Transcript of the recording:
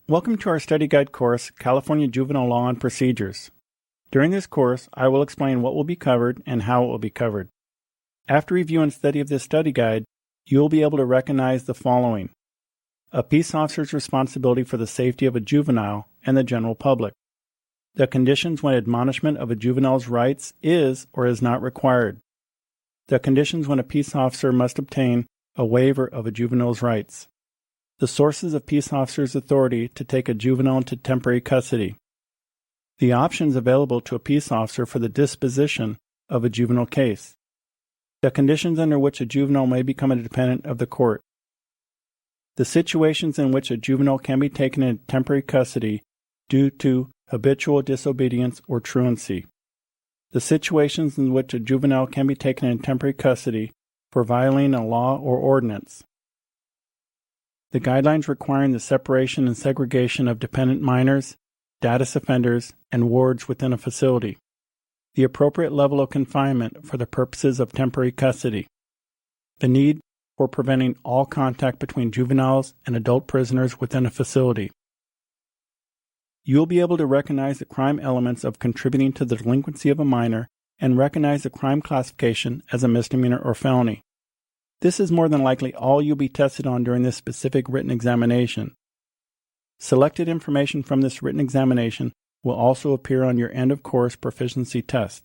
Welcome to our study guide course, California Juvenile Law and Procedures. During this course, I will explain what will be covered and how it will be covered. After review and study of this study guide, you will be able to recognize the following: a peace officer's responsibility for the safety of a juvenile and the general public, the conditions when admonishment of a juvenile's rights is or is not required, the conditions when a peace officer must obtain a waiver of a juvenile's rights, the sources of peace officer's authority to take a juvenile into temporary custody, the options available to a peace officer for the disposition of a juvenile case, the conditions under which a juvenile may become a dependent of the court, the situations in which a juvenile can be taken into temporary custody due to habitual disobedience or truancy, the situations in which a juvenile can be taken into temporary custody for violating a law or ordinance, the guidelines requiring the separation and segregation of dependent minors, status offenders, and wards within a facility, the appropriate level of confinement for the purposes of temporary custody, the need for preventing all contact between juveniles and adult prisoners within a facility. You will be able to recognize the crime elements of contributing to the delinquency of a minor and recognize the crime classification as a misdemeanor or felony. This is more than likely all you'll be tested on during this specific written examination. Selected information from this written examination will also appear on your end-of-course proficiency test.